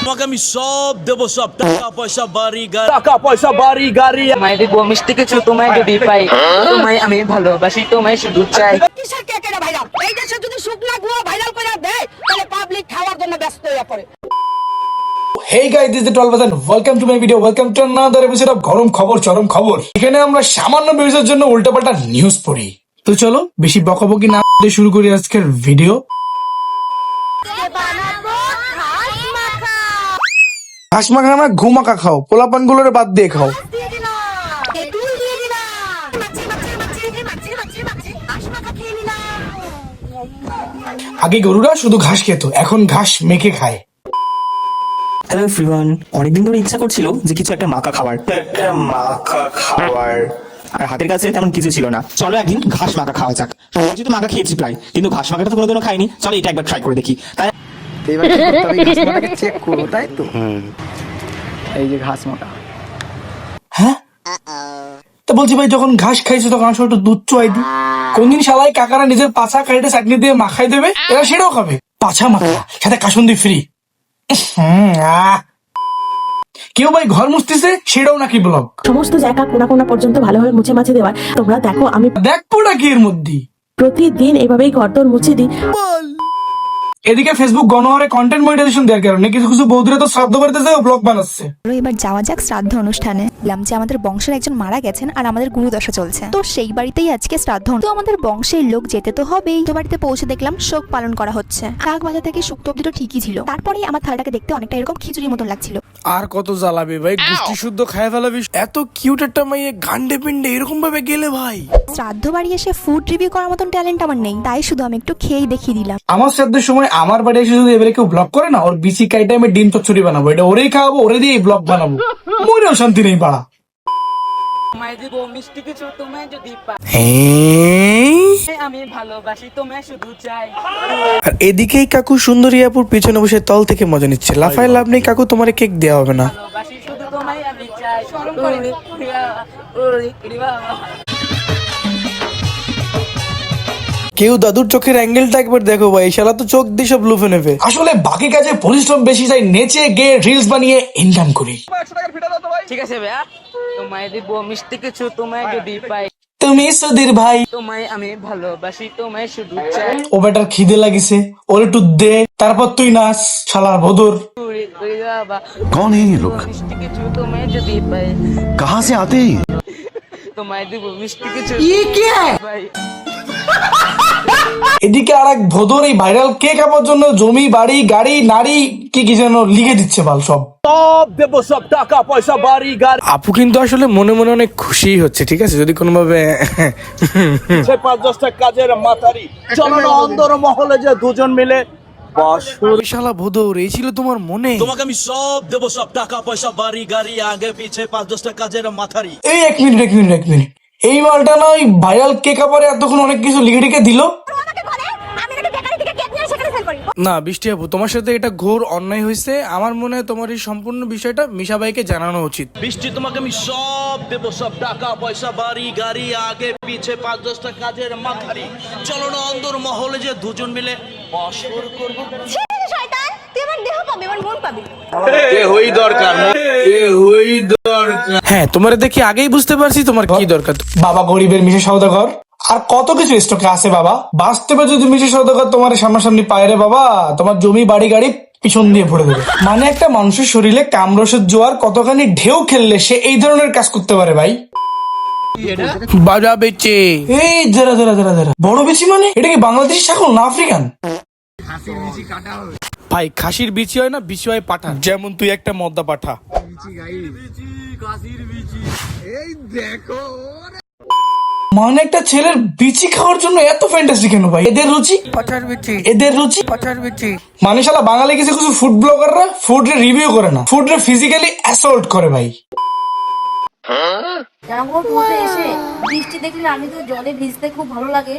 তোমাকে আমি সব দেবো, সব টাকা পয়সা বাড়ি গাড়ি। তোমায় দিব মিষ্টি কিছু, তোমায় যদি পাই, তোমায় আমি ভালোবাসি, তোমায় শুধু চাই। কিসের কেকের ভাইরাল? এই দেশে যদি শুকনা গুয়া ভাইরাল করে দেয় তাহলে পাবলিক খাওয়ার জন্য ব্যস্ত হয়ে পড়ে। Hey guys, this is the 12 and welcome to my video. Welcome to another episode of গরম খবর চরম খবর। এখানে আমরা সামান্য ভিউজের জন্য উল্টাপাল্টা নিউজ পড়ি। তো চলো বেশি বকাবকি না করে শুরু করি আজকের ভিডিও। ঘাস মাখা না ঘুমাকা খাও, পোলাপান গুলোরে বাদ দিয়ে খাও। আগে গরুরা শুধু ঘাস খেত, এখন ঘাস মেখে খায়। হ্যালো এভরিওয়ান, অনেকদিন ধরে ইচ্ছা করছিল যে কিছু একটা মাখা খাওয়ার আর হাতের কাছে তেমন কিছু ছিল না। চলো একদিন ঘাস মাখা খাওয়া যাক। সবাই যেহেতু মাখা খেয়েছি প্রায়, কিন্তু ঘাস মাখাটা তো কোনোদিনও খাইনি। চলো এটা একবার ট্রাই করে দেখি। তাই এবার কি করতে হবে? ঘাস মাখাটাকে চেক করো, তাই তো? এই যে ঘাস মাখা। হ্যাঁ তো বলছি ভাই, যখন ঘাস খাইছো তখন আসলে একটু দুধ চুয়াই দি। কোনদিন শালাই কাকারা নিজের পাছা কাটে চাটনি দিয়ে মাখাই দেবে, এরা সেটাও খাবে। পাছা মাখা সাথে কাসুন্দি ফ্রি। কেউ ভাই ঘর মুছতেছে, সেটাও নাকি ব্লগ। সমস্ত জায়গা কোনা কোনা পর্যন্ত ভালোভাবে মুছে মাছে দেওয়ার। তোমরা দেখো আমি দেখবো নাকি এর মধ্যে প্রতিদিন এভাবেই ঘরদোর মুছে দিই। এদিকে ফেসবুক গণহারে কন্টেন্ট মনিটাইজেশন দেওয়ার কারণে কিছু কিছু বৌদিরা তো শ্রাদ্ধ বাড়িতে যায় ব্লগ বানাচ্ছে। এবার যাওয়া যাক শ্রাদ্ধ অনুষ্ঠানে। বললাম যে আমাদের বংশের একজন মারা গেছেন আর আমাদের গুরুদশা চলছে, তো সেই বাড়িতেই আজকে শ্রাদ্ধ। তো আমাদের বংশের লোক যেতে তো হবেই। তো বাড়িতে পৌঁছে দেখলাম শোক পালন করা হচ্ছে। কাক বাজা থেকে শুক্তো অব্দি তো ঠিকই ছিল। তারপরেই আমার থালাটাকে দেখতে অনেকটা এরকম খিচুড়ির মতন লাগছিল। আর কত জ্বালাবে ভাই, গুষ্টি শুদ্ধ খায় ফেলাবি। এত কিউট একটা মেয়ে গান্ডে পিন্ডে এরকম ভাবে গেলে ভাই। শ্রাদ্ধ বাড়ি এসে ফুড রিভিউ করার মতন ট্যালেন্ট আমার নেই, তাই শুধু আমি একটু খেয়েই দেখিয়ে দিলাম। আমার শ্রাদ্ধের সময় আমার বাড়ি এসে যদি এবারে কেউ ব্লগ করে না, ওর বিসি কাইটা আমি ডিম চচ্চড়ি বানাবো, এটা ওরেই খাওয়াবো, ওরে দিয়ে ব্লগ বানাবো। মনেও শান্তি নেই পাড়া। তোমায় দিব মিষ্টি কিছু, তোমায় যদি পাই, আমি ভালোবাসি, তোমায় শুধু চাই। আর এদিকেই কাকু সুন্দরী আপুর পিছনে বসে তল থেকে মজা নিচ্ছে। লাফায় লাভ নেই কাকু, তোমার কেক দেওয়া হবে না। ভালোবাসি শুধু তোমায় আমি চাই। শরম করে কেউ দাদুর চোখের অ্যাঙ্গেলটা একবার দেখো ভাই, শালা তো চোখ দিয়ে সব লুফে নেবে। আসলে বাকি কাজে পরিশ্রম বেশি, তাই নেচে গিয়ে রিলস বানিয়ে ইনকাম করি। ঠিক আছে ভাইয়া, তোমায় দিব মিষ্টি কিছু, তোমায় যদি পাই, তুমি সুধীর ভাই, তোমায় আমি ভালোবাসি, তোমায় শুধু চাই। ও বেটার খিদে লাগিছে, ওর একটু দে, তারপর তুই নাচ শালার ভদর। कौन है ये लोग? মিষ্টি কিছু, তোমায় যদি পাই, कहाँ से आते हैं? তোমায় দিব মিষ্টি কিছু ভাই। এদিকে আর এক ভদর এই ভাইরাল কেক খাওয়ার জন্য জমি বাড়ি গাড়ি নারী কি কি যেন লিখে দিচ্ছে বাল সব। সব দেবো, সব টাকা পয়সা বাড়ি গাড়ি। আপু কিন্তু আসলে মনে মনে অনেক খুশি হচ্ছে, ঠিক আছে, যদি কোনোভাবে 5-10টা কাজের মাথারি। চলো না অন্দর মহলে যে দুজন মিলে শালা ভদর, এই ছিল তোমার মনে। তোমাকে আমি সব দেবো, সব টাকা পয়সা বাড়ি গাড়ি, আগে পিছে 5-10টা কাজের মাথারি। এই এক মিনিট, এই মালটা না ওই ভাইরাল কেক খাবারে এতক্ষণ অনেক কিছু লিখে টিকে দিল না। বৃষ্টি আপু, তোমার সাথে এটা ঘোর অন্যায় হয়েছে। আমার মনে হয় তোমার এই সম্পূর্ণ বিষয়টা মিশা ভাইকে জানানো উচিত। বৃষ্টি তোমাকে আমি সব দেবো, সব টাকা পয়সা বাড়ি গাড়ি, আগে পিছে 5-10টা কাজের মাথারি। চলো না অন্দর মহলে যে দুজন মিলে অসর করবো। হ্যাঁ, তোমার দেখি আগেই বুঝতে পারছি তোমার কি দরকার। বাবা গরিবের মিশে সওদাগর, আর কত কিছু স্টকে আছে বাবা। বাস্তবে যদি মিশে সওদাগর তোমার সামনাসামনি পায় রে বাবা, তোমার জমি বাড়ি গাড়ি পিছন দিয়ে ভরে দেবে। মানে একটা মানুষের শরীরে কামরসের জোয়ার কতখানি ঢেউ খেললে সে এই ধরনের কাজ করতে পারে ভাই। বাজা বেচে এই যারা বড় বেশি, মানে এটা কি বাংলাদেশি ছাগল না আফ্রিকান? ভাই খাসির বিচি হয় না, বিচি হয় পাঠা। যেমন তুই একটা মদ্দা পাঠা। মানে একটা ছেলের বিচি খাওয়ার জন্য এত ফ্যান্টাসি কেন ভাই? এদের রুচি পাঠার বিচি। মানে শালা বাঙালি কিছু কিছু ফুড ব্লগাররা ফুড রিভিউ করে না, ফুড ফিজিক্যালি অ্যাসল্ট করে ভাই। এসে বৃষ্টি দেখলে আমি তো জলে ভিজতে খুব ভালো লাগে।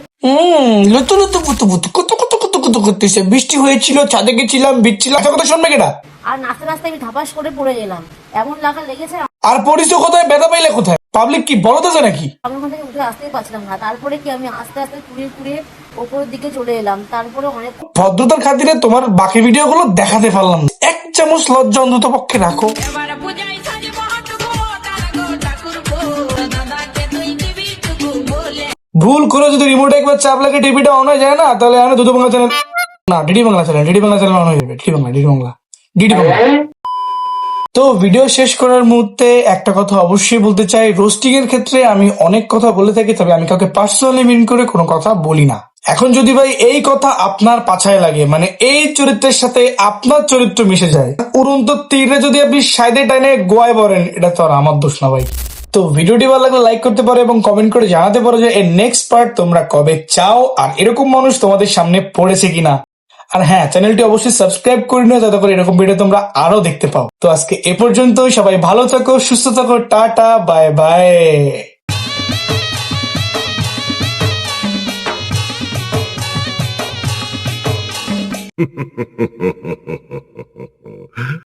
কত করতেছে। বৃষ্টি হয়েছিল, ছাদে গেছিলাম, ভিজছিলাম, কথা শুনবে কেটা? আর নাচতে নাচতে আমি ধাপাস করে পড়ে গেলাম, এমন লাগা লেগেছে। আর পড়িস কোথায়, ব্যথা পাইলে কোথায়? পাবলিক কি বলতে আছে নাকি? আমি ওখান থেকে উঠে আসতেই পারছিলাম না। তারপরে কি আমি আস্তে আস্তে কুড়িয়ে ওপরের দিকে চলে এলাম। তারপরে অনেক ভদ্রতার খাতিরে তোমার বাকি ভিডিও গুলো দেখাতে পারলাম। এক চামচ লজ্জা অন্তত পক্ষে রাখো। ভুল করে যদি রিমোট একবার চাপ লাগে টিভিটা অন হয়ে যায় না, তাহলে আমি দুটো বাংলা চ্যানেল না ডিডি বাংলা চ্যানেল অন হয়ে যাবে। ডিডি বাংলা। তো ভিডিও শেষ করার মুহূর্তে একটা কথা অবশ্যই বলতে চাই, রোস্টিং এর ক্ষেত্রে আমি অনেক কথা বলে থাকি, তবে আমি কাউকে পার্সোনালি মিন করে কোনো কথা বলি না। এখন যদি ভাই এই কথা আপনার পাছায় লাগে, মানে এই চরিত্রের সাথে আপনার চরিত্র মিশে যায়, উড়ন্ত তীরে যদি আপনি সাইডে টাইনে গোয়ায় পড়েন, এটা তো আর আমার দোষ না ভাই। তো ভিডিওটি ভালো লাগলে লাইক করতে পারো এবং কমেন্ট করে জানাতে পারো যে এর নেক্সট পার্ট তোমরা কবে চাও, আর এরকম মানুষ তোমাদের সামনে পড়েছে কিনা। আর হ্যাঁ, চ্যানেলটি অবশ্যই সাবস্ক্রাইব করে নিও যাতে করে এরকম ভিডিও তোমরা আরো দেখতে পাও। তো আজকে এ পর্যন্তই, সবাই ভালো থাকো, সুস্থ থাকো, টাটা, বাই বাই।